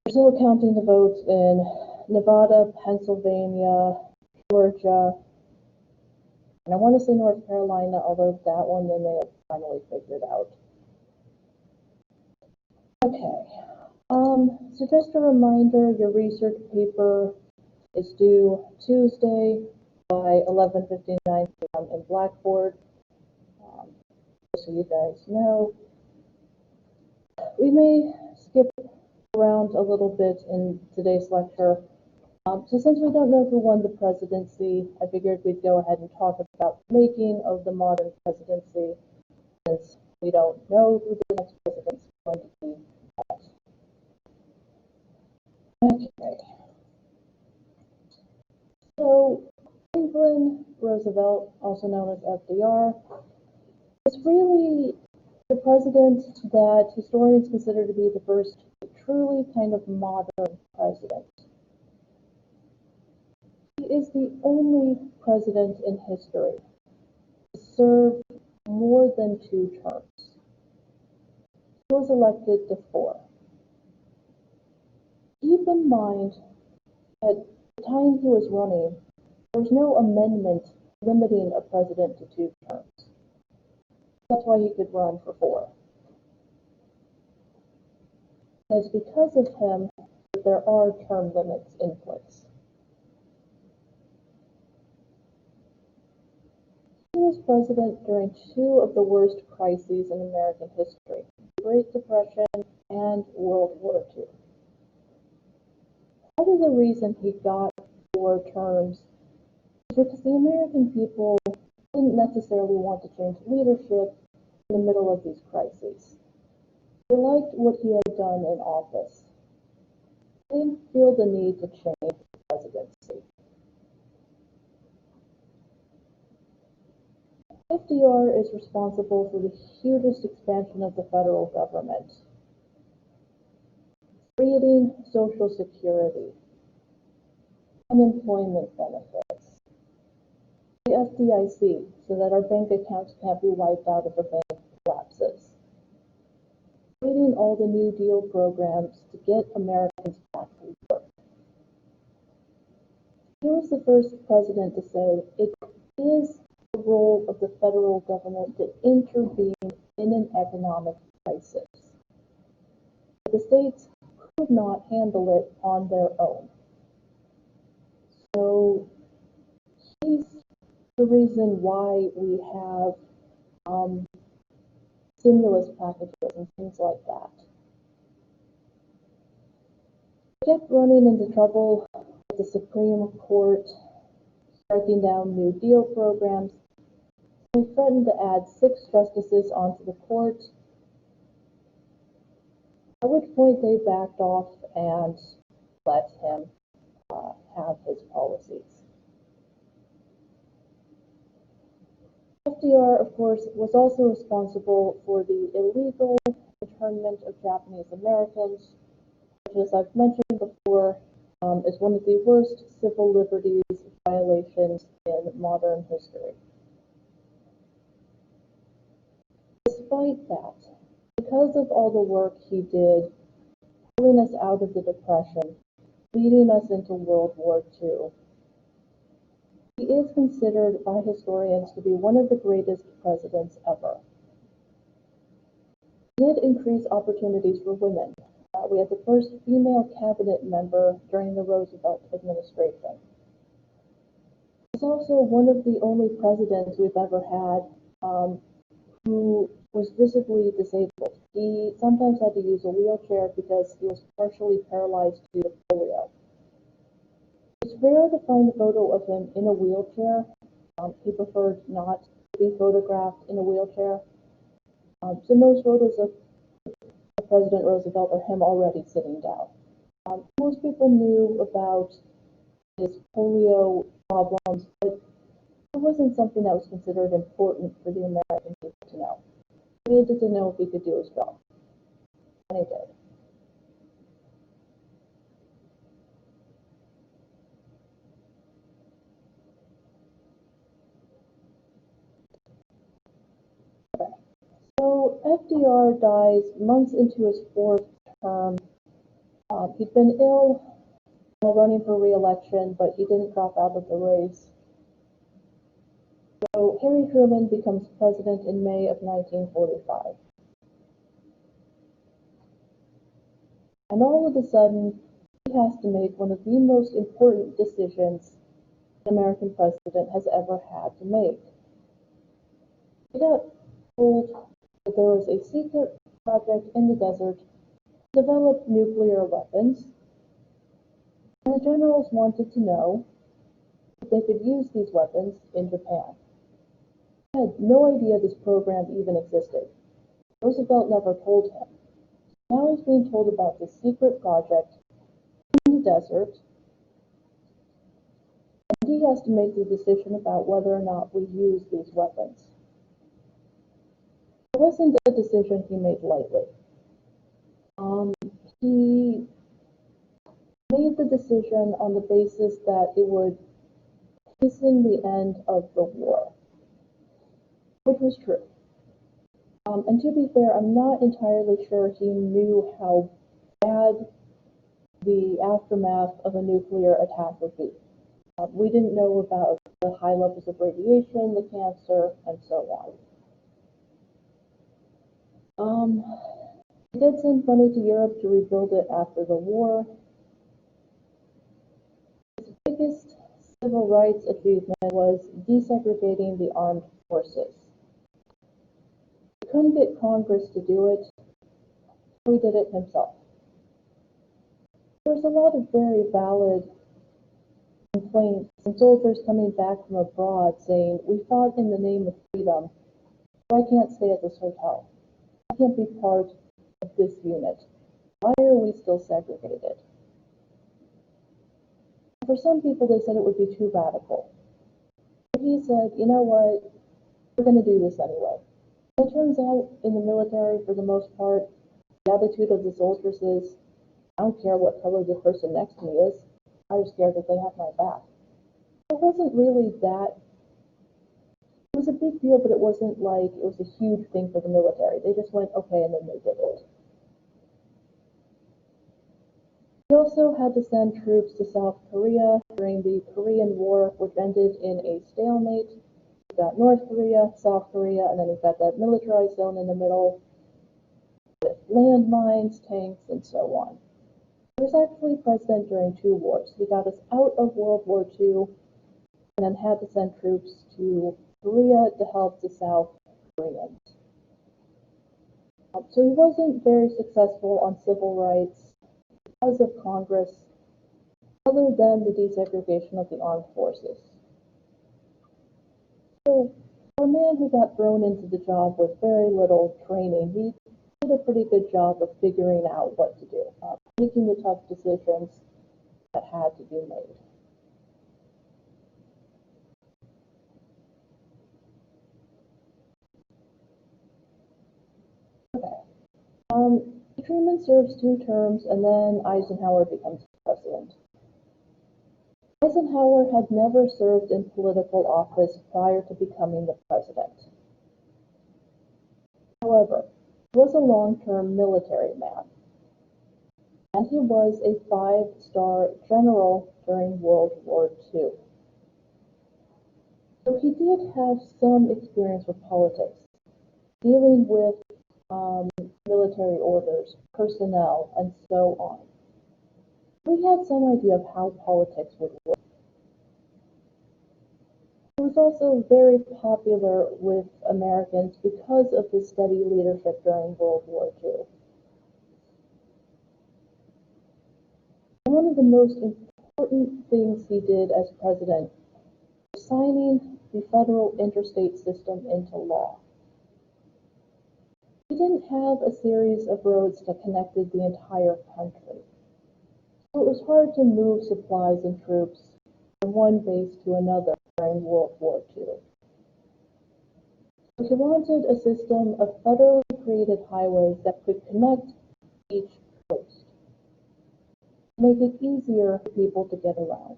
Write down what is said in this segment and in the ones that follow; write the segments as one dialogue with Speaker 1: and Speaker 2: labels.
Speaker 1: still counting the votes in Nevada, Pennsylvania, Georgia, and I want to say North Carolina, although that one they may have finally figured out. Okay, so just a reminder, your research paper is due Tuesday by 11:59 p.m. in Blackboard. So you guys know. We may skip around a little bit in today's lecture. So since we don't know who won the presidency, I figured we'd go ahead and talk about the making of the modern presidency, since we don't know who the next president is going to be yet. Okay. So Franklin Roosevelt, also known as FDR, is really the president that historians consider to be the first truly kind of modern president. He is the only president in history to serve more than 2 terms. He was elected to 4. Keep in mind that the time he was running, there was no amendment limiting a president to 2 terms. That's why he could run for 4. It's because of him that there are term limits in place. He was president during 2 of the worst crises in American history, the Great Depression and World War II. Part of the reason he got 4 terms is because the American people didn't necessarily want to change leadership in the middle of these crises. They liked what he had done in office. They didn't feel the need to change the presidency. FDR is responsible for the hugest expansion of the federal government, creating Social Security, unemployment benefits, the FDIC, so that our bank accounts can't be wiped out if a bank collapses, creating all the New Deal programs to get Americans back to work. He was the first president to say it is the role of the federal government to intervene in an economic crisis. The states could not handle it on their own. So he's the reason why we have stimulus packages and things like that. He kept running into trouble with the Supreme Court, striking down New Deal programs. He threatened to add 6 justices onto the court, at which point they backed off and let him have his policies. FDR, of course, was also responsible for the illegal internment of Japanese Americans, which, as I've mentioned before, is one of the worst civil liberties violations in modern history. Despite that, because of all the work he did, pulling us out of the Depression, leading us into World War II, he is considered by historians to be one of the greatest presidents ever. He did increase opportunities for women. We had the first female cabinet member during the Roosevelt administration. He's also one of the only presidents we've ever had who was visibly disabled. He sometimes had to use a wheelchair because he was partially paralyzed due to polio. It's rare to find a photo of him in a wheelchair. He preferred not to be photographed in a wheelchair. So most photos of President Roosevelt are him already sitting down. Most people knew about his polio problems, but it wasn't something that was considered important for the American people to know. They needed to know if he could do his job, and he did. Okay. So FDR dies months into his 4th term. He'd been ill while running for re-election, but he didn't drop out of the race. So Harry Truman becomes president in May of 1945. And all of a sudden, he has to make one of the most important decisions an American president has ever had to make. He got told that there was a secret project in the desert to develop nuclear weapons, and the generals wanted to know if they could use these weapons in Japan. He had no idea this program even existed. Roosevelt never told him. Now he's being told about this secret project in the desert, and he has to make the decision about whether or not we use these weapons. It wasn't a decision he made lightly. He made the decision on the basis that it would hasten the end of the war, which was true. And to be fair, I'm not entirely sure he knew how bad the aftermath of a nuclear attack would be. We didn't know about the high levels of radiation, the cancer, and so on. He did send money to Europe to rebuild it after the war. His biggest civil rights achievement was desegregating the armed forces. He couldn't get Congress to do it, so he did it himself. There's a lot of very valid complaints from soldiers coming back from abroad saying, "We fought in the name of freedom, so I can't stay at this hotel. I can't be part of this unit. Why are we still segregated?" For some people, they said it would be too radical. But he said, "You know what? We're going to do this anyway." And it turns out, in the military, for the most part, the attitude of the soldiers is, "I don't care what color the person next to me is. I just care that they have my back." It wasn't really that. It was a big deal, but it wasn't like it was a huge thing for the military. They just went, okay, and then they did it. He also had to send troops to South Korea during the Korean War, which ended in a stalemate. You've got North Korea, South Korea, and then you've got that militarized zone in the middle with landmines, tanks, and so on. He was actually president during 2 wars. He got us out of World War II and then had to send troops to Korea to help the South Koreans. So he wasn't very successful on civil rights because of Congress, other than the desegregation of the armed forces. So for a man who got thrown into the job with very little training, he did a pretty good job of figuring out what to do, making the tough decisions that had to be made. Okay. Truman serves 2 terms, and then Eisenhower becomes president. Eisenhower had never served in political office prior to becoming the president. However, he was a long-term military man, and he was a 5-star general during World War II. So he did have some experience with politics, dealing with military orders, personnel, and so on. We had some idea of how politics would work. He was also very popular with Americans because of his steady leadership during World War II. And one of the most important things he did as president was signing the federal interstate system into law. We didn't have a series of roads that connected the entire country, so it was hard to move supplies and troops from one base to another during World War II. So he wanted a system of federally created highways that could connect each coast, make it easier for people to get around.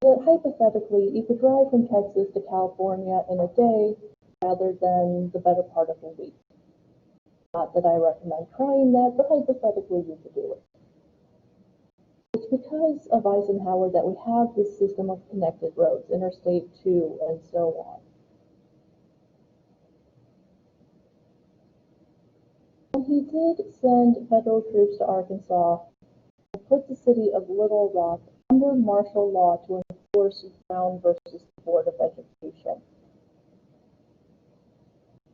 Speaker 1: So that hypothetically, you could drive from Texas to California in a day rather than the better part of a week. Not that I recommend trying that, but hypothetically you could do it. It's because of Eisenhower that we have this system of connected roads, Interstate 2, and so on. And he did send federal troops to Arkansas and put the city of Little Rock under martial law to enforce Brown versus the Board of Education.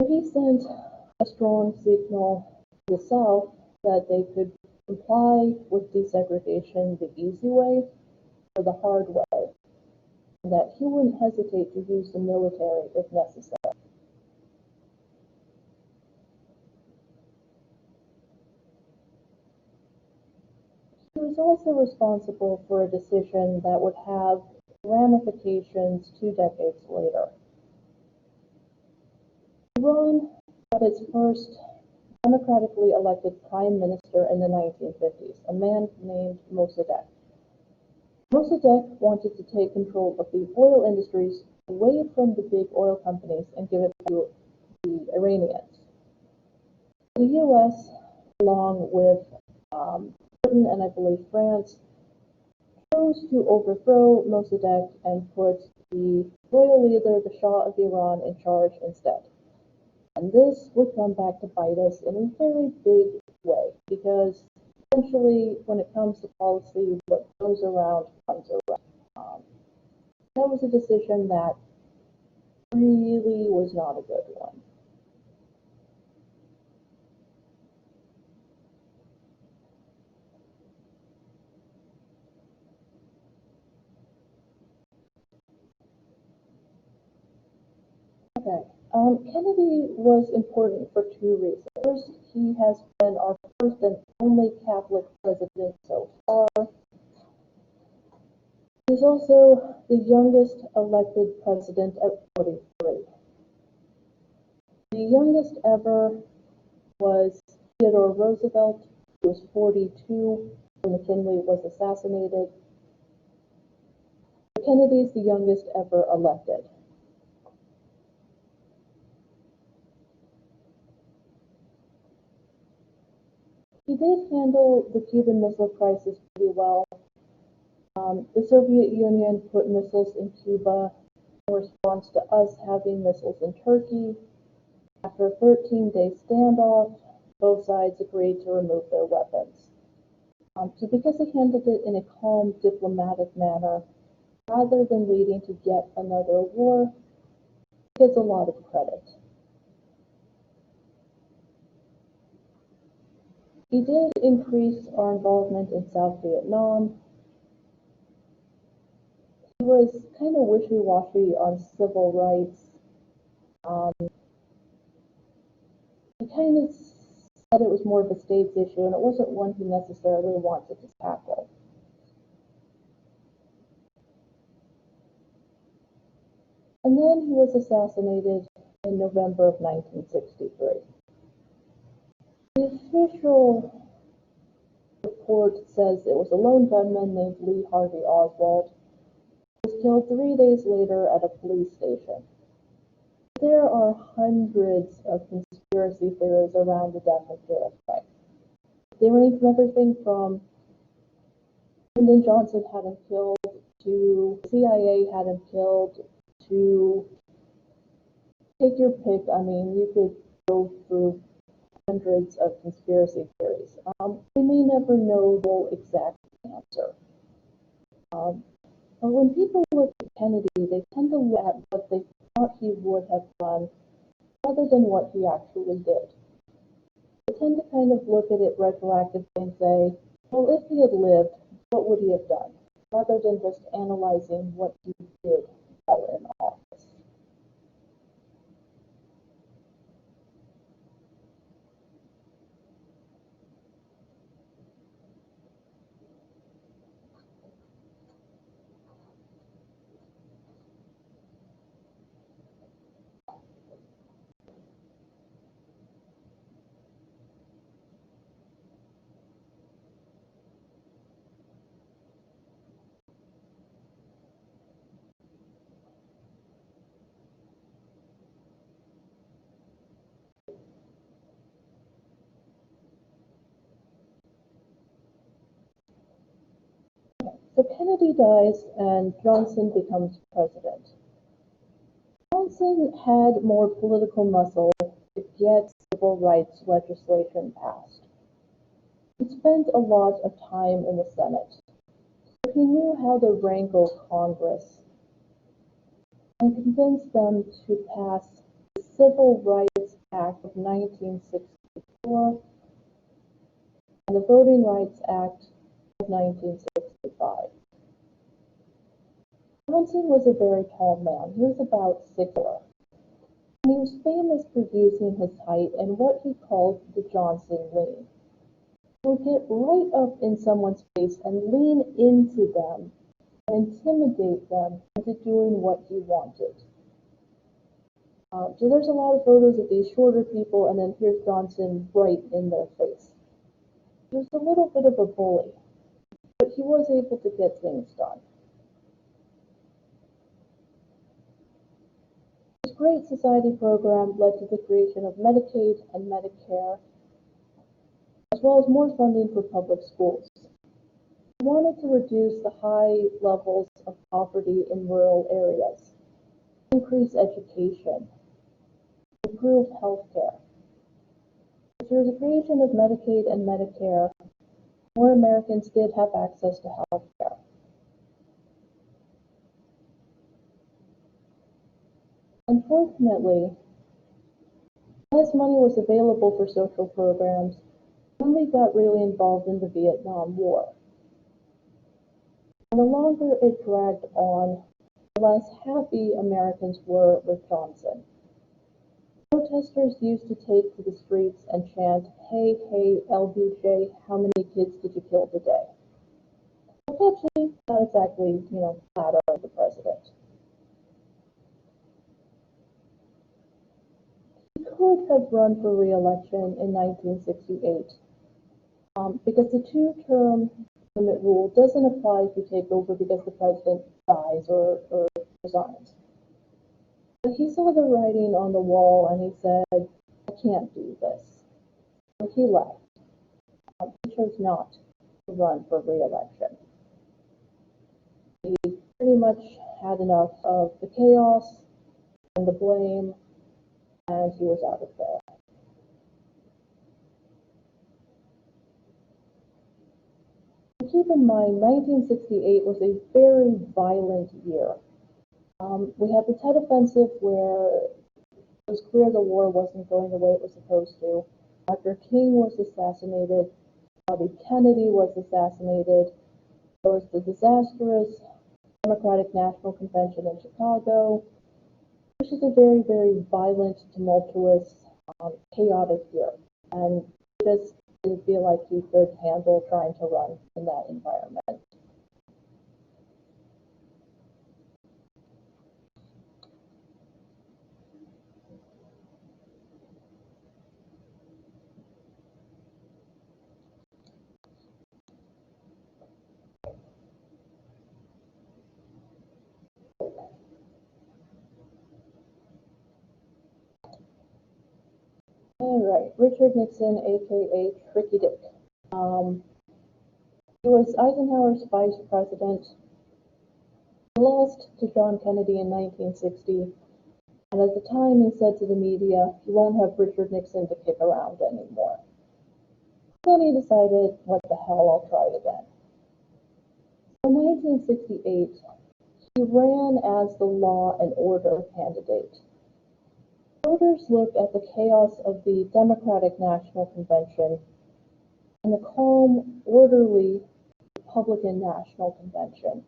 Speaker 1: He sent a strong signal to the South that they could comply with desegregation the easy way or the hard way, and that he wouldn't hesitate to use the military if necessary. He was also responsible for a decision that would have ramifications 2 decades later. Iran got its first democratically elected prime minister in the 1950s, a man named Mossadegh. Mossadegh wanted to take control of the oil industries away from the big oil companies and give it to the Iranians. The U.S., along with Britain and I believe France, chose to overthrow Mossadegh and put the royal leader, the Shah of Iran, in charge instead. And this would come back to bite us in a very big way, because essentially, when it comes to policy, what goes around comes around. That was a decision that really was not a good one. Okay. Kennedy was important for 2 reasons. First, he has been our first and only Catholic president so far. He's also the youngest elected president at 43. The youngest ever was Theodore Roosevelt, who was 42 when McKinley was assassinated. Kennedy's the youngest ever elected. He did handle the Cuban Missile Crisis pretty well. The Soviet Union put missiles in Cuba in response to us having missiles in Turkey. After a 13-day standoff, both sides agreed to remove their weapons. So because he handled it in a calm, diplomatic manner, rather than leading to yet another war, he gets a lot of credit. He did increase our involvement in South Vietnam. He was kind of wishy-washy on civil rights. He kind of said it was more of a states issue, and it wasn't one he necessarily wanted to tackle. And then he was assassinated in November of 1963. The official report says it was a lone gunman named Lee Harvey Oswald, who was killed 3 days later at a police station. There are hundreds of conspiracy theories around the death of JFK. They range from everything from Lyndon Johnson had him killed, to CIA had him killed, to take your pick. I mean, you could go through hundreds of conspiracy theories. We may never know the exact answer. But when people look at Kennedy, they tend to look at what they thought he would have done rather than what he actually did. They tend to kind of look at it retroactively and say, well, if he had lived, what would he have done? Rather than just analyzing what he did while in office. Kennedy dies and Johnson becomes president. Johnson had more political muscle to get civil rights legislation passed. He spent a lot of time in the Senate, so he knew how to wrangle Congress and convince them to pass the Civil Rights Act of 1964 and the Voting Rights Act of 1965. Johnson was a very tall man. He was about 6'4", and he was famous for using his height and what he called the Johnson lean. He would get right up in someone's face and lean into them and intimidate them into doing what he wanted. So there's a lot of photos of these shorter people, and then here's Johnson right in their face. He was a little bit of a bully, but he was able to get things done. This Great Society program led to the creation of Medicaid and Medicare, as well as more funding for public schools. He wanted to reduce the high levels of poverty in rural areas, increase education, improve health care. Through the creation of Medicaid and Medicare, more Americans did have access to health care. Unfortunately, less money was available for social programs when we got really involved in the Vietnam War. And the longer it dragged on, the less happy Americans were with Johnson. Protesters used to take to the streets and chant, "Hey, hey, LBJ, how many kids did you kill today?" Actually, not exactly, flattering the president. He could have run for re-election in 1968 because the two-term limit rule doesn't apply if you take over because the president dies or resigns. But he saw the writing on the wall and he said, "I can't do this." So he left. He chose not to run for re-election. He pretty much had enough of the chaos and the blame, and he was out of there. Keep in mind, 1968 was a very violent year. We had the Tet Offensive, where it was clear the war wasn't going the way it was supposed to. Dr. King was assassinated. Bobby Kennedy was assassinated. There was the disastrous Democratic National Convention in Chicago. It was just a very, very violent, tumultuous, chaotic year. And he just didn't feel like he could handle trying to run in that environment. All right, Richard Nixon, aka Tricky Dick. He was Eisenhower's vice president. He lost to John Kennedy in 1960, and at the time he said to the media, "You won't have Richard Nixon to kick around anymore." Then he decided, "What the hell, I'll try it again." In 1968, he ran as the law and order candidate. Voters looked at the chaos of the Democratic National Convention and the calm, orderly Republican National Convention.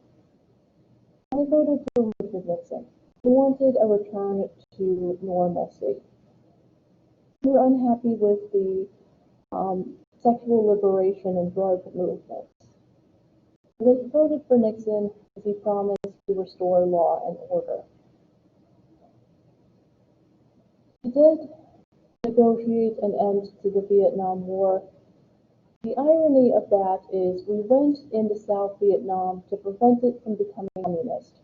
Speaker 1: And they voted for Richard Nixon. They wanted a return to normalcy. They were unhappy with the sexual liberation and drug movements. They voted for Nixon as he promised to restore law and order. He did negotiate an end to the Vietnam War. The irony of that is we went into South Vietnam to prevent it from becoming communist.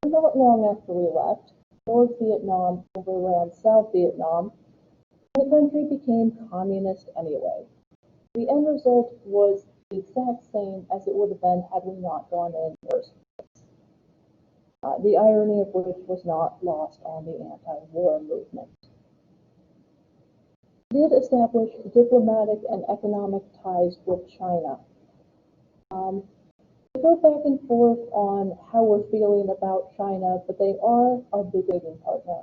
Speaker 1: Not long after we left, North Vietnam overran South Vietnam, and the country became communist anyway. The end result was the exact same as it would have been had we not gone in first. The irony of which was not lost on the anti-war movement. It did establish diplomatic and economic ties with China. We go back and forth on how we're feeling about China, but they are our big trading partner.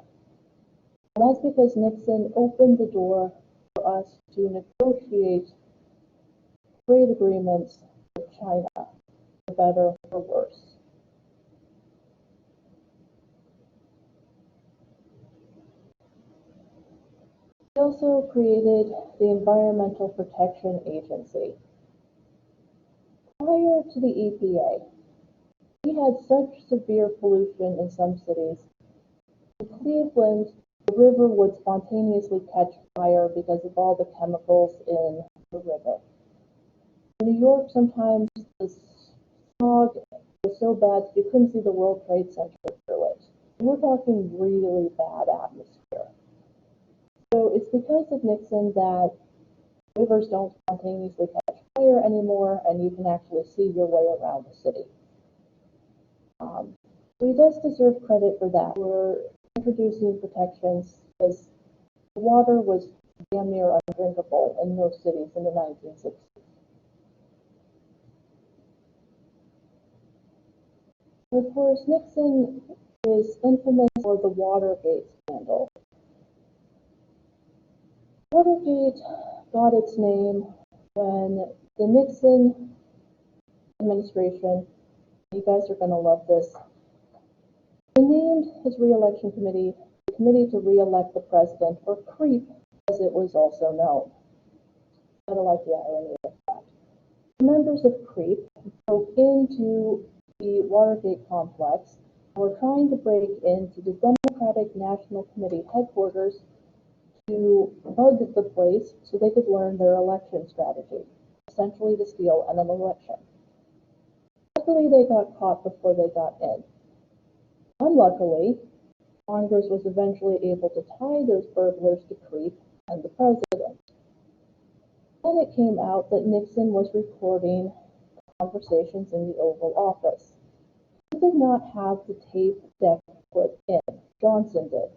Speaker 1: And that's because Nixon opened the door for us to negotiate trade agreements with China, for better or worse. He also created the Environmental Protection Agency. Prior to the EPA, we had such severe pollution in some cities. In Cleveland, the river would spontaneously catch fire because of all the chemicals in the river. In New York, sometimes the smog was so bad that you couldn't see the World Trade Center through it. We're talking really bad atmosphere. So it's because of Nixon that rivers don't spontaneously catch fire anymore, and you can actually see your way around the city. So he does deserve credit for that. We're introducing protections because the water was damn near undrinkable in most cities in the 1960s. Of course, Nixon is infamous for the Watergate scandal. Watergate got its name when the Nixon administration, you guys are going to love this, they named his re-election committee the Committee to Re-elect the President, or CREEP, as it was also known. I don't like the irony of that. Members of CREEP broke into the Watergate complex and were trying to break into the Democratic National Committee headquarters to bug the place so they could learn their election strategy, essentially to steal an election. Luckily, they got caught before they got in. Unluckily, Congress was eventually able to tie those burglars to CREEP and the president. Then it came out that Nixon was recording conversations in the Oval Office. He did not have the tape deck put in. Johnson did.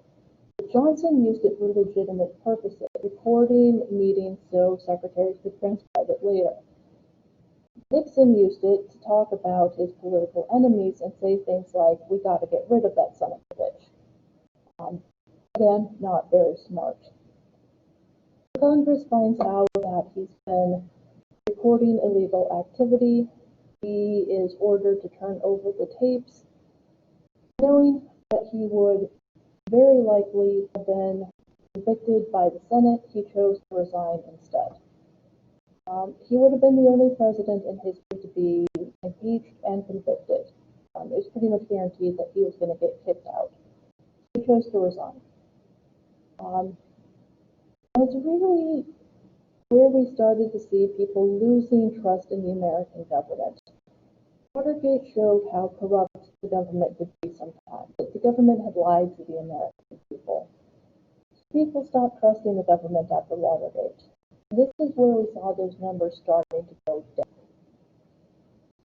Speaker 1: But Johnson used it for legitimate purposes, recording meetings so secretaries could transcribe it later. Nixon used it to talk about his political enemies and say things like, "We got to get rid of that son of a bitch." Again, not very smart. Congress finds out that he's been recording illegal activity. He is ordered to turn over the tapes, knowing that he would very likely have been convicted by the Senate. He chose to resign instead. He would have been the only president in history to be impeached and convicted. It was pretty much guaranteed that he was going to get kicked out. He chose to resign. It's really where we started to see people losing trust in the American government. Watergate showed how corrupt the government could be sometimes, that the government had lied to the American people. People stopped trusting the government after Watergate. This is where we saw those numbers starting to go down.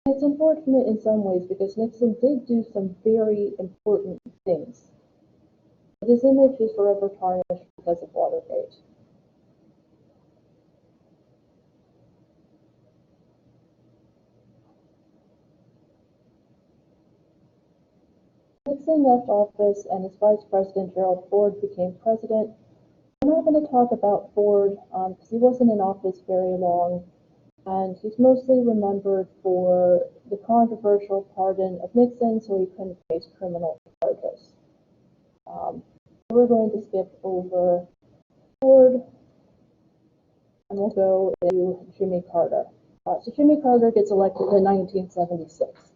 Speaker 1: It's unfortunate in some ways because Nixon did do some very important things. But his image is forever tarnished because of Watergate. Nixon left office and his vice president, Gerald Ford, became president. I'm not going to talk about Ford because he wasn't in office very long, and he's mostly remembered for the controversial pardon of Nixon so he couldn't face criminal charges. We're going to skip over Ford, and we'll go to Jimmy Carter. So Jimmy Carter gets elected in 1976.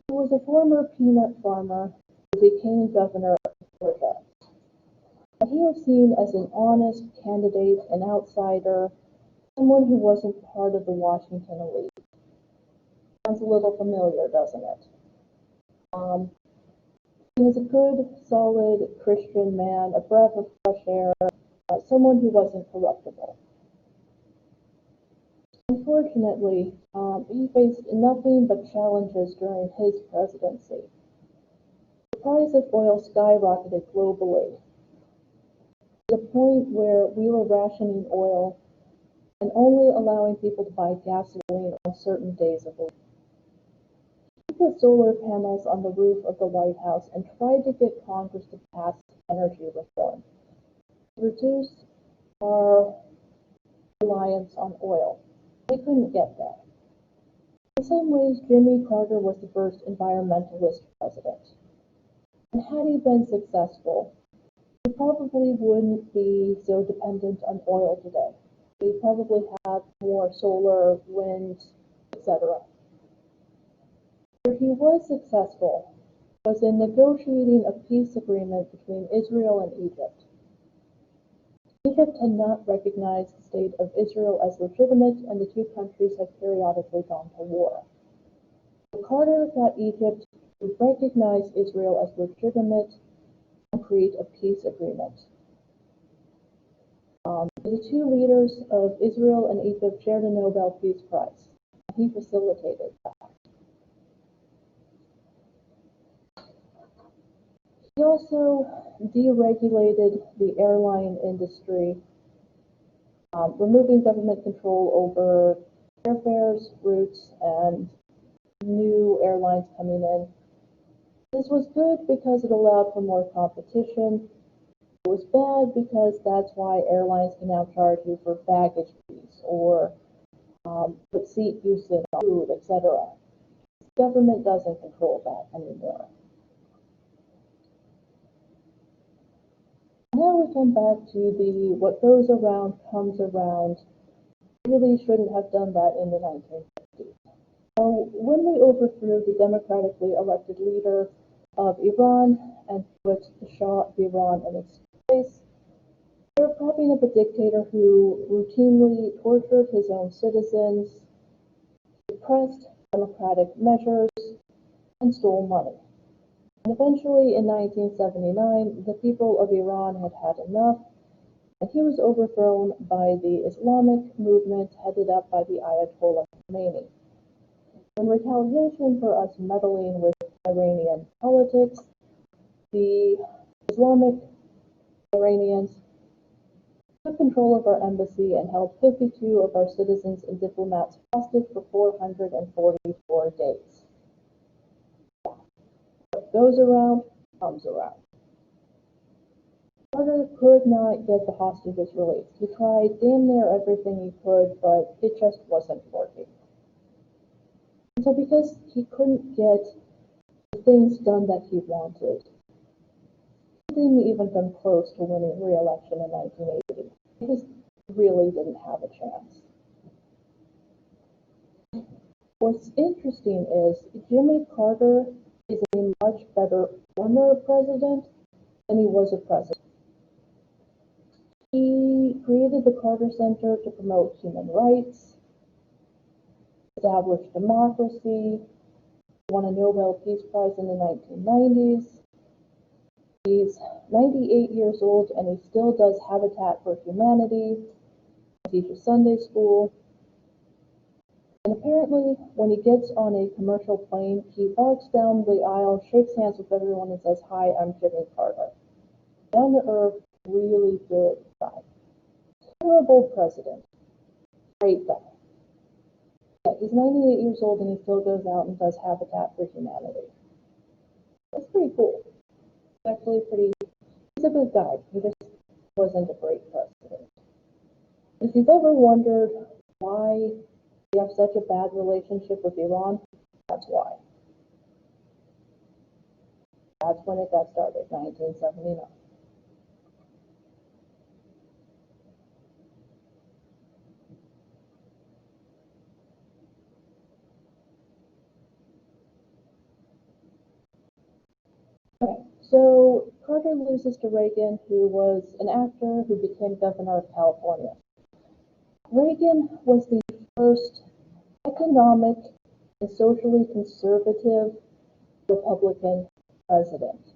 Speaker 1: He was a former peanut farmer who became governor of Georgia. And he was seen as an honest candidate, an outsider, someone who wasn't part of the Washington elite. Sounds a little familiar, doesn't it? He was a good, solid Christian man, a breath of fresh air, someone who wasn't corruptible. Unfortunately, he faced nothing but challenges during his presidency. The price of oil skyrocketed globally to the point where we were rationing oil and only allowing people to buy gasoline on certain days of the week. He put solar panels on the roof of the White House and tried to get Congress to pass energy reform to reduce our reliance on oil. We couldn't get that. In some ways, Jimmy Carter was the first environmentalist president. And had he been successful, we probably wouldn't be so dependent on oil today. We probably have more solar, wind, etc. Where he was successful was in negotiating a peace agreement between Israel and Egypt. Egypt had not recognized the state of Israel as legitimate, and the two countries had periodically gone to war. So Carter got Egypt to recognize Israel as legitimate and create a peace agreement. The two leaders of Israel and Egypt shared a Nobel Peace Prize. He facilitated that. He also deregulated the airline industry, removing government control over airfares, routes, and new airlines coming in. This was good because it allowed for more competition. It was bad because that's why airlines can now charge you for baggage fees or put seat use in food, etc. The government doesn't control that anymore. Now we come back to the what goes around comes around. Really shouldn't have done that in the 1950s. So when we overthrew the democratically elected leader of Iran and put the Shah of Iran in its place, they were propping up a dictator who routinely tortured his own citizens, suppressed democratic measures, and stole money. And eventually, in 1979, the people of Iran had had enough, and he was overthrown by the Islamic movement headed up by the Ayatollah Khomeini. In retaliation for us meddling with Iranian politics, the Islamic Iranians took control of our embassy and held 52 of our citizens and diplomats hostage for 444 days. What goes around, comes around. Carter could not get the hostages released. He tried damn near everything he could, but it just wasn't working. And so because he couldn't get the things done that he wanted, he didn't even come close to winning re-election in 1980. He just really didn't have a chance. What's interesting is Jimmy Carter is a much better former president than he was a president. He created the Carter Center to promote human rights, established democracy, won a Nobel Peace Prize in the 1990s. He's 98 years old and he still does Habitat for Humanity, teaches Sunday school. And apparently, when he gets on a commercial plane, he walks down the aisle, shakes hands with everyone, and says, "Hi, I'm Jimmy Carter." Down to earth, really good guy. Terrible president. Great guy. Yeah, he's 98 years old and he still goes out and does Habitat for Humanity. That's pretty cool. It's actually he's a good guy. He just wasn't a great president. If you've ever wondered why we have such a bad relationship with Iran, that's why. That's when it got started, 1979. Okay, so Carter loses to Reagan, who was an actor who became governor of California. Reagan was the first economic and socially conservative Republican president.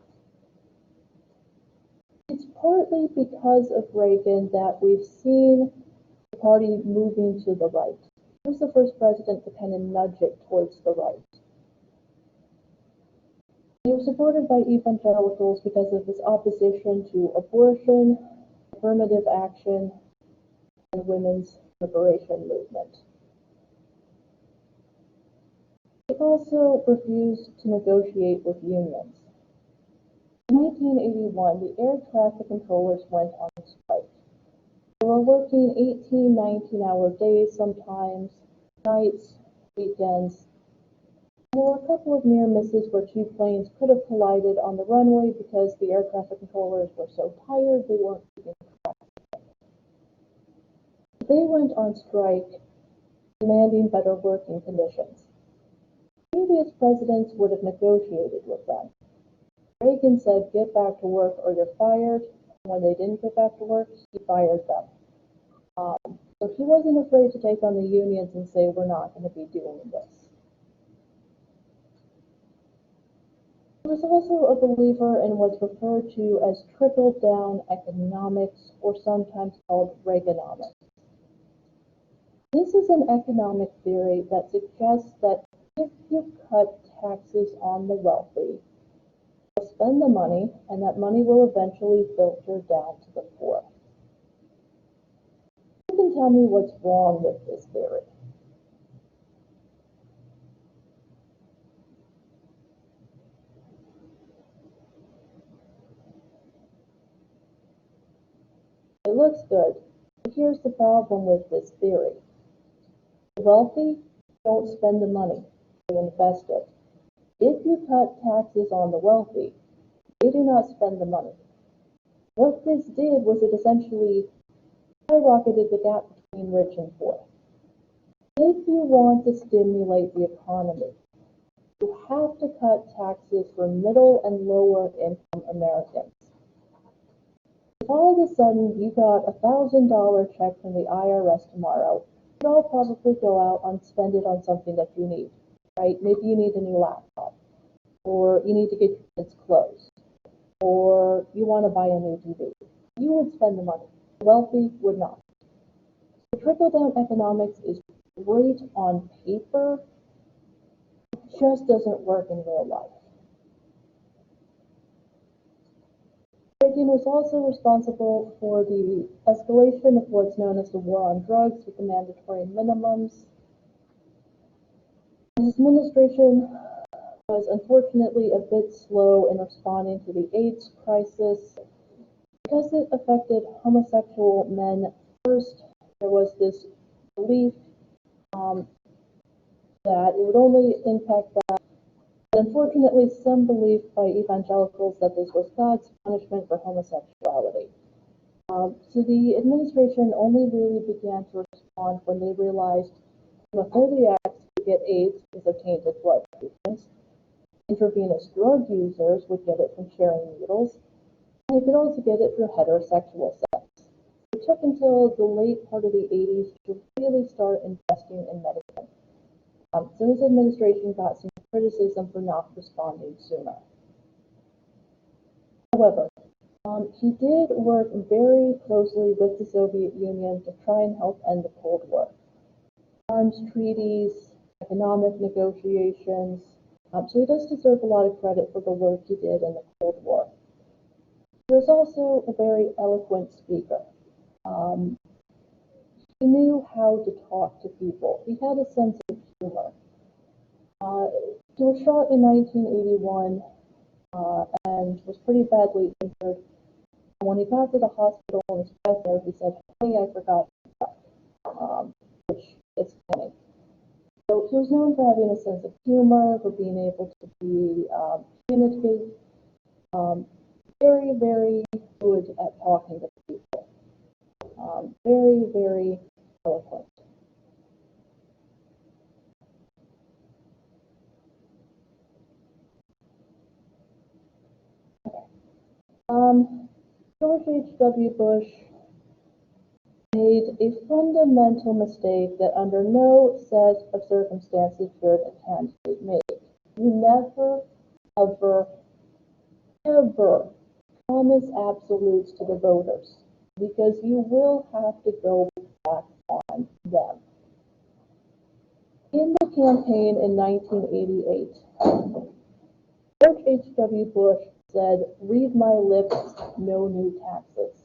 Speaker 1: It's partly because of Reagan that we've seen the party moving to the right. He was the first president to kind of nudge it towards the right. He was supported by evangelicals because of his opposition to abortion, affirmative action, and women's liberation movement. He also refused to negotiate with unions. In 1981, the air traffic controllers went on strike. They were working 18, 19-hour days sometimes, nights, weekends. There were a couple of near misses where two planes could have collided on the runway because the air traffic controllers were so tired they weren't keeping track. They went on strike, demanding better working conditions. Previous presidents would have negotiated with them. Reagan said, "Get back to work or you're fired." When they didn't get back to work, he fired them. So he wasn't afraid to take on the unions and say, "We're not going to be doing this." He was also a believer in what's referred to as trickle-down economics, or sometimes called Reaganomics. This is an economic theory that suggests that if you cut taxes on the wealthy, they'll spend the money, and that money will eventually filter down to the poor. You can tell me what's wrong with this theory. It looks good, but here's the problem with this theory. The wealthy don't spend the money, they invest it. If you cut taxes on the wealthy, they do not spend the money. What this did was it essentially skyrocketed the gap between rich and poor. If you want to stimulate the economy, you have to cut taxes for middle and lower income Americans. If all of a sudden you got a $1,000 check from the IRS tomorrow, you'd all probably go out and spend it on something that you need, right? Maybe you need a new laptop, or you need to get your kids clothes, or you want to buy a new TV. You would spend the money. The wealthy would not. The trickle-down economics is great on paper, it just doesn't work in real life. Reagan was also responsible for the escalation of what's known as the war on drugs with the mandatory minimums. His administration was unfortunately a bit slow in responding to the AIDS crisis. Because it affected homosexual men first, there was this belief that it would only impact that. But unfortunately, some belief by evangelicals that this was God's punishment for homosexuality. So the administration only really began to respond when they realized hemophiliacs would get AIDS because of tainted blood treatments. Intravenous drug users would get it from sharing needles, and you could also get it through heterosexual sex. It took until the late part of the 80s to really start investing in medicine. So his administration got some criticism for not responding sooner. However, he did work very closely with the Soviet Union to try and help end the Cold War. Arms treaties, economic negotiations, so he does deserve a lot of credit for the work he did in the Cold War. He was also a very eloquent speaker. He knew how to talk to people. He had a sense of humor. He was shot in 1981 and was pretty badly injured. And when he got to the hospital and was back there, he said, "Hey, I forgot," which is funny. So he was known for having a sense of humor, for being able to be communicative, very, very good at talking to people. Very, very eloquent. George H.W. Bush made a fundamental mistake that under no set of circumstances should a candidate make. You never, ever, ever promise absolutes to the voters, because you will have to go back on them. campaign in 1988, George H.W. Bush said, "Read my lips, no new taxes."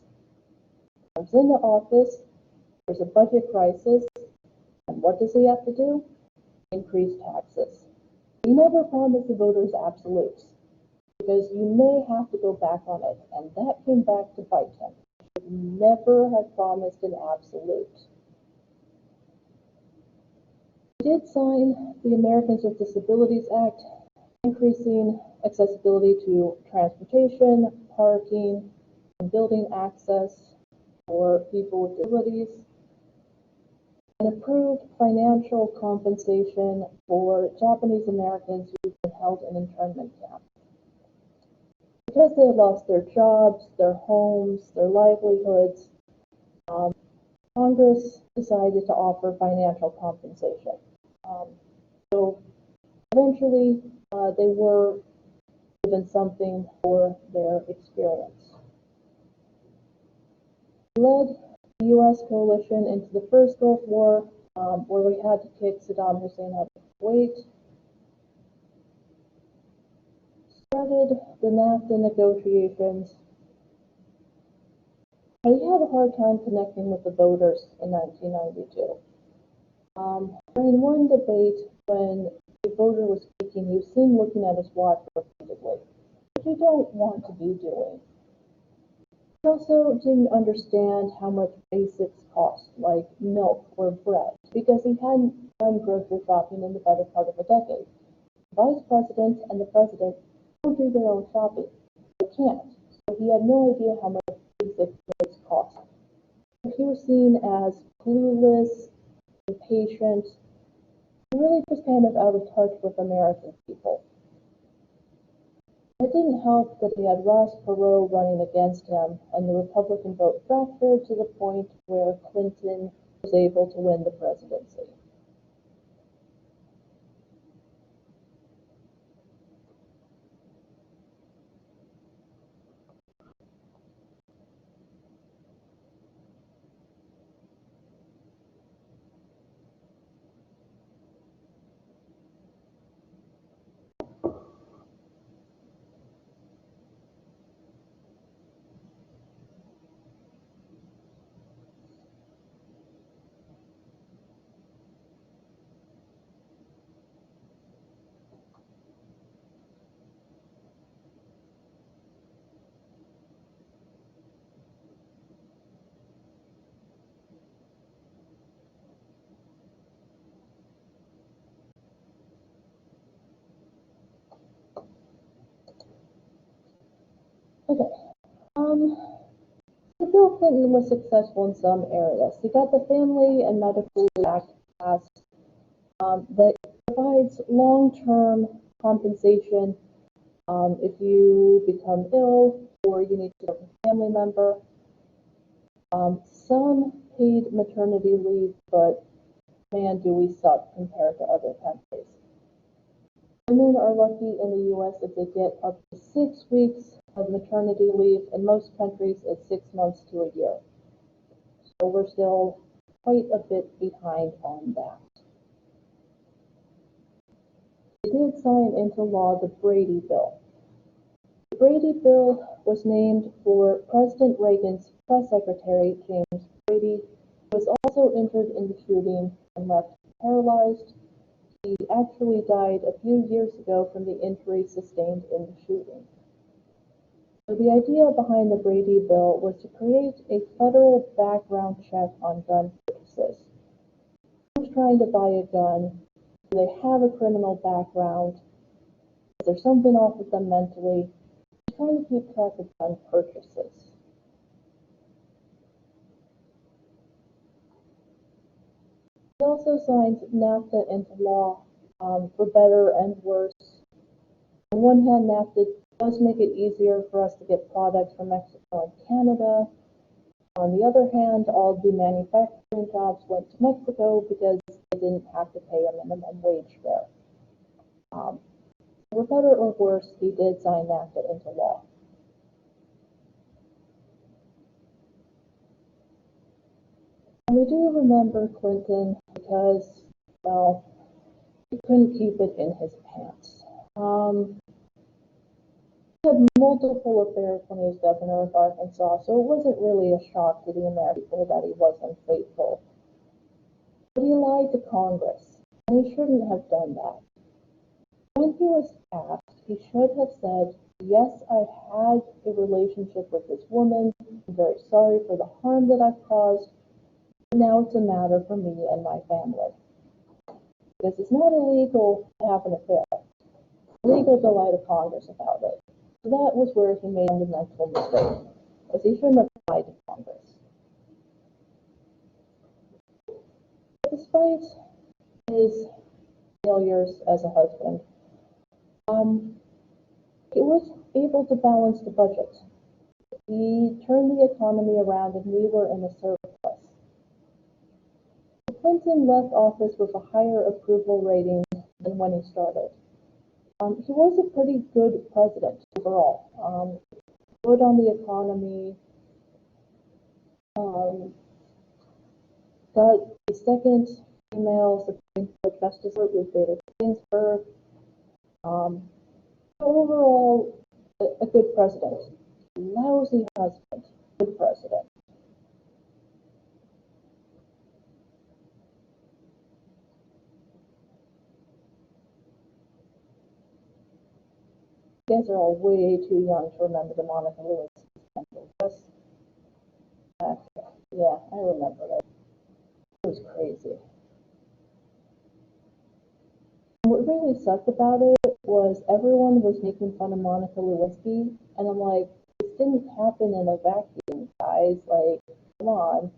Speaker 1: Comes into office, there's a budget crisis, and what does he have to do? Increase taxes. He never promised the voters absolutes, because you may have to go back on it, and that came back to bite him. He never had promised an absolute. He did sign the Americans with Disabilities Act, increasing accessibility to transportation, parking, and building access for people with disabilities, and approved financial compensation for Japanese Americans who've been held in internment camps. Because they had lost their jobs, their homes, their livelihoods, Congress decided to offer financial compensation. So eventually, they were given something for their experience. He led the U.S. coalition into the first Gulf War, where we had to kick Saddam Hussein out of Kuwait. Started the NAFTA negotiations, but he had a hard time connecting with the voters in 1992. During one debate, when a voter was speaking, he was seen looking at his watch repeatedly, which you don't want to be doing. He also didn't understand how much basics cost, like milk or bread, because he hadn't done grocery shopping in the better part of a decade. The vice president and the president don't do their own shopping. They can't. So he had no idea how much basic goods cost. He was seen as clueless, impatient, and really just kind of out of touch with American people. It didn't help that he had Ross Perot running against him, and the Republican vote fractured to the point where Clinton was able to win the presidency. Okay. Bill Clinton was successful in some areas. He got the Family and Medical Leave Act passed that provides long-term compensation if you become ill or you need to have a family member. Some paid maternity leave, but man, do we suck compared to other countries. Women are lucky in the U.S. if they get up to 6 weeks of maternity leave. In most countries, it's 6 months to a year. So we're still quite a bit behind on that. They did sign into law the Brady Bill. The Brady Bill was named for President Reagan's press secretary, James Brady, who was also injured in the shooting and left paralyzed. He actually died a few years ago from the injuries sustained in the shooting. So the idea behind the Brady Bill was to create a federal background check on gun purchases. Who's trying to buy a gun? Do they have a criminal background? Is there something off with them mentally? Trying to keep track of gun purchases. He also signed NAFTA into law for better and worse. On one hand, NAFTA does make it easier for us to get products from Mexico and Canada. On the other hand, all the manufacturing jobs went to Mexico because they didn't have to pay a minimum wage there. For better or worse, he did sign NAFTA into law. And we do remember Clinton because, well, he couldn't keep it in his pants. He had multiple affairs when he was governor of Arkansas, so it wasn't really a shock to the American people that he was unfaithful. But he lied to Congress, and he shouldn't have done that. When he was asked, he should have said, yes, I had a relationship with this woman. I'm very sorry for the harm that I've caused. But now it's a matter for me and my family. Because it's not illegal to have an affair. It's illegal to lie to Congress about it. So that was where he made a fundamental mistake, because he shouldn't have lied to Congress. Despite his failures as a husband, he was able to balance the budget. He turned the economy around and we were in a surplus. Clinton left office with a higher approval rating than when he started. He was a pretty good president overall. Good on the economy. Got the second female Supreme Court Justice with Bader Ginsburg. Overall, a good president. Lousy husband, good president. You guys are all way too young to remember the Monica Lewinsky scandal. Yeah, I remember that. It was crazy. What really sucked about it was everyone was making fun of Monica Lewinsky, and I'm like, this didn't happen in a vacuum, guys. Like, come on.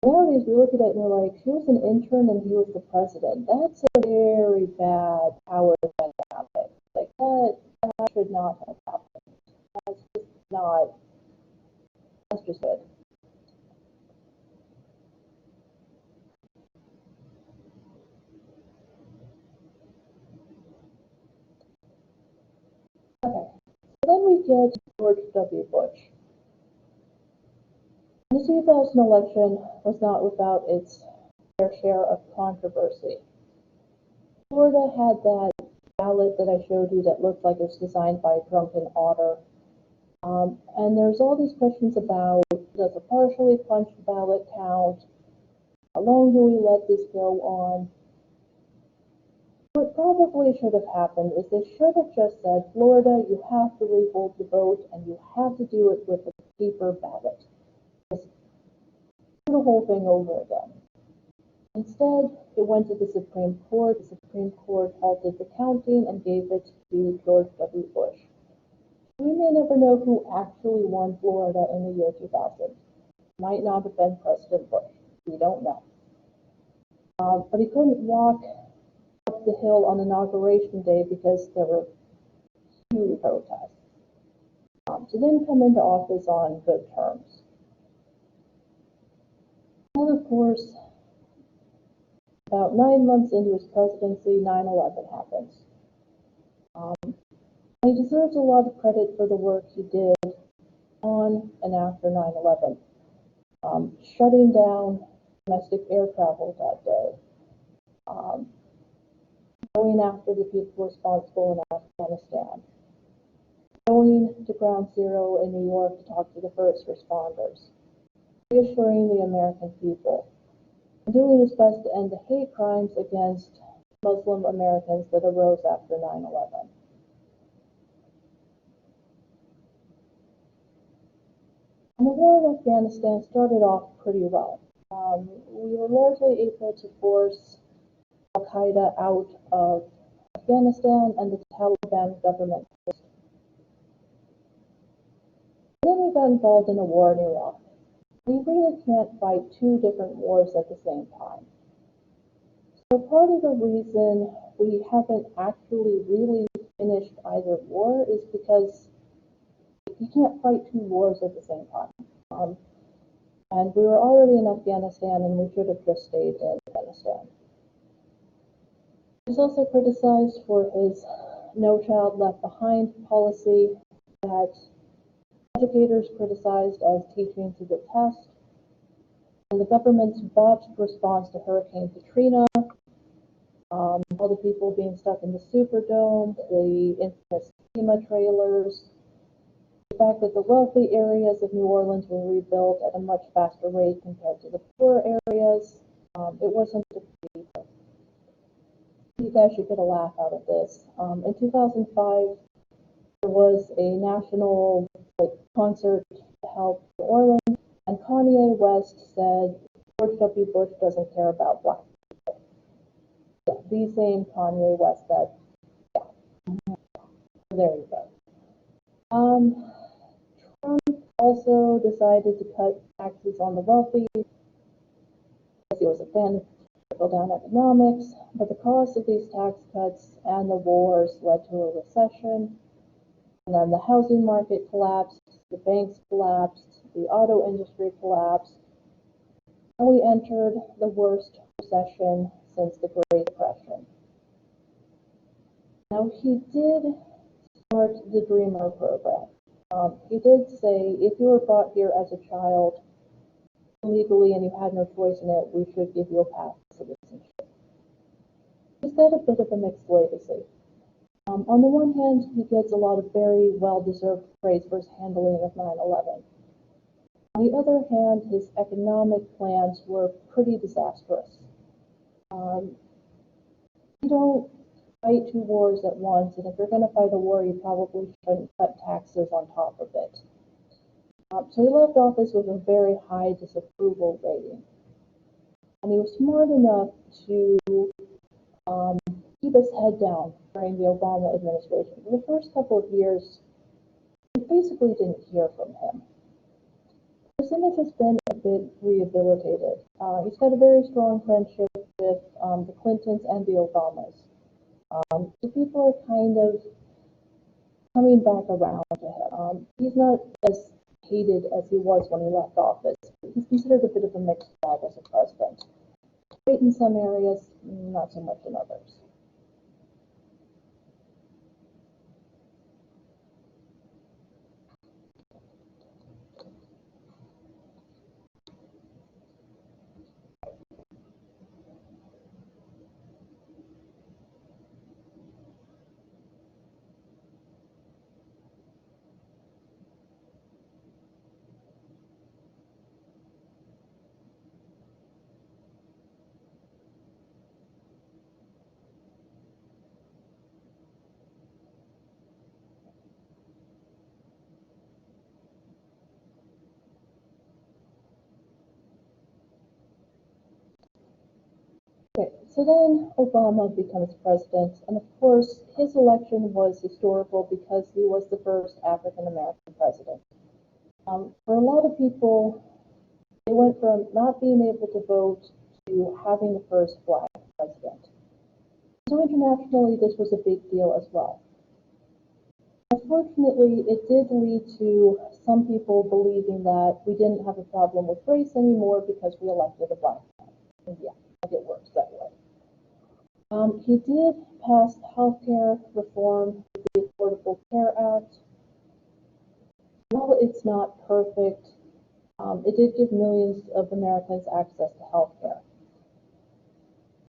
Speaker 1: Nowadays, we look at it and we're like, she was an intern and he was the president. That's a very bad power dynamic. Like, that should not have happened. That's just not, that's just good. Okay, so then we get George W. Bush. The 2000 election was not without its fair share of controversy. Florida had that ballot that I showed you that looked like it was designed by a drunken otter. And there's all these questions about, does a partially punched ballot count? How long do we let this go on? What probably should have happened is they should have just said, Florida, you have to rehold the vote and you have to do it with a paper ballot. Just do the whole thing over again. Instead, it went to the Supreme Court. The Supreme Court halted the counting and gave it to George W. Bush. We may never know who actually won Florida in the year 2000. Might not have been President Bush. We don't know. But he couldn't walk up the hill on Inauguration Day because there were huge protests. To then come into office on good terms. And of course, about 9 months into his presidency, 9/11 happens. He deserves a lot of credit for the work he did on and after 9/11, shutting down domestic air travel that day, going after the people responsible in Afghanistan, going to Ground Zero in New York to talk to the first responders, reassuring the American people, and doing his best to end the hate crimes against Muslim Americans that arose after 9/11. And the war in Afghanistan started off pretty well. We were largely able to force Al-Qaeda out of Afghanistan and the Taliban government. Then we got involved in a war in Iraq. We really can't fight two different wars at the same time. So part of the reason we haven't actually really finished either war is because you can't fight two wars at the same time. And we were already in Afghanistan and we should have just stayed in Afghanistan. He's also criticized for his No Child Left Behind policy that educators criticized as teaching to the test, and the government's botched response to Hurricane Katrina all the people being stuck in the Superdome, the infamous FEMA trailers, the fact that the wealthy areas of New Orleans were rebuilt at a much faster rate compared to the poor areas. It wasn't a pretty. You guys should get a laugh out of this. In 2005, there was a national concert to help New Orleans, and Kanye West said George W. Bush doesn't care about black people. Yeah, the same Kanye West said, yeah, there you go. Trump also decided to cut taxes on the wealthy because he was a fan of trickle-down economics, but the cost of these tax cuts and the wars led to a recession, and then the housing market collapsed, the banks collapsed, the auto industry collapsed, and we entered the worst recession since the Great Depression. Now, he did start the Dreamer program. He did say if you were brought here as a child illegally and you had no choice in it, we should give you a path to citizenship. He's got a bit of a mixed legacy. On the one hand, he gets a lot of very well-deserved praise for his handling of 9/11. On the other hand, his economic plans were pretty disastrous. You don't fight two wars at once, and if you're going to fight a war, you probably shouldn't cut taxes on top of it. So he left office with a very high disapproval rating. And he was smart enough to keep his head down during the Obama administration. For the first couple of years, we basically didn't hear from him. His image has been a bit rehabilitated. He's got a very strong friendship with the Clintons and the Obamas. So people are kind of coming back around to him. He's not as hated as he was when he left office. He's considered a bit of a mixed bag as a president. Great in some areas, not so much in others. Okay, so then Obama becomes president, and of course his election was historical because he was the first African American president. For a lot of people, they went from not being able to vote to having the first black president. So internationally, this was a big deal as well. Unfortunately, it did lead to some people believing that we didn't have a problem with race anymore because we elected a black man. And yeah, it works that way. He did pass healthcare reform with the Affordable Care Act. While it's not perfect, it did give millions of Americans access to healthcare.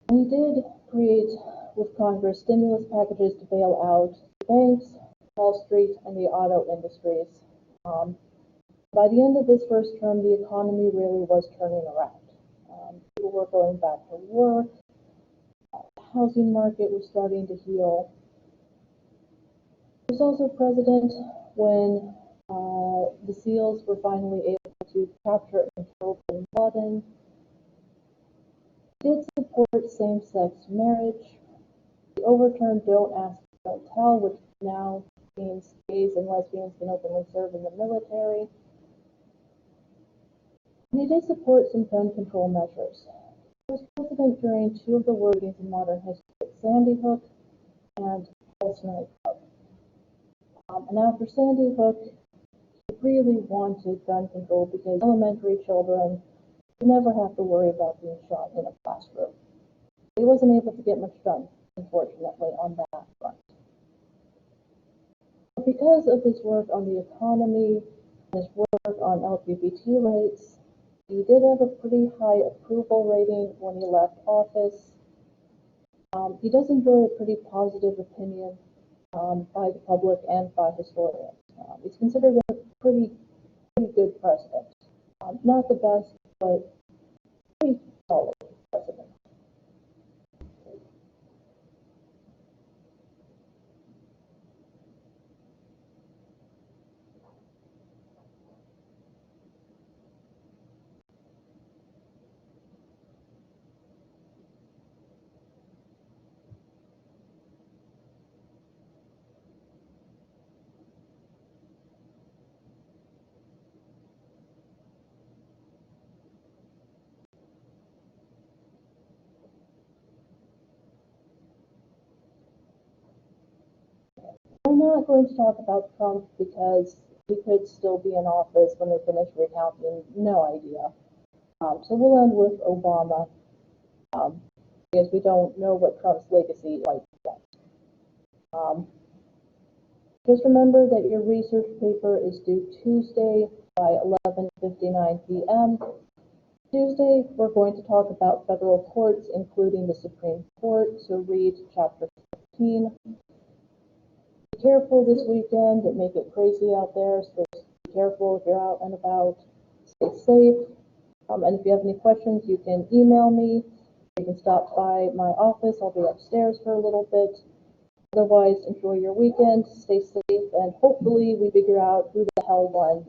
Speaker 1: And he did create, with Congress, stimulus packages to bail out the banks, Wall Street, and the auto industries. By the end of his first term, the economy really was turning around. People were going back to work. The housing market was starting to heal. He was also president when the SEALs were finally able to capture and control Bin Laden. He did support same-sex marriage. He overturned Don't Ask, Don't Tell, which now means gays and lesbians can openly serve in the military. And he did support some gun control measures. He was president during two of the worst hurricanes in modern history, Sandy Hook and Night Hook. And after Sandy Hook, he really wanted gun control because elementary children would never have to worry about being shot in a classroom. He wasn't able to get much done, unfortunately, on that front. But because of his work on the economy, his work on LGBT rights, he did have a pretty high approval rating when he left office. He does enjoy a pretty positive opinion by the public and by historians. He's considered a pretty good president. Not the best, but pretty solid president. We're not going to talk about Trump because he could still be in office when they finish recounting. No idea. So we'll end with Obama because we don't know what Trump's legacy is like yet. Just remember that your research paper is due Tuesday by 11:59 p.m. Tuesday, we're going to talk about federal courts, including the Supreme Court, so read chapter 15. Be careful this weekend. It may get crazy out there, so be careful if you're out and about. Stay safe. And if you have any questions, you can email me. You can stop by my office. I'll be upstairs for a little bit. Otherwise, enjoy your weekend, stay safe, and hopefully we figure out who the hell won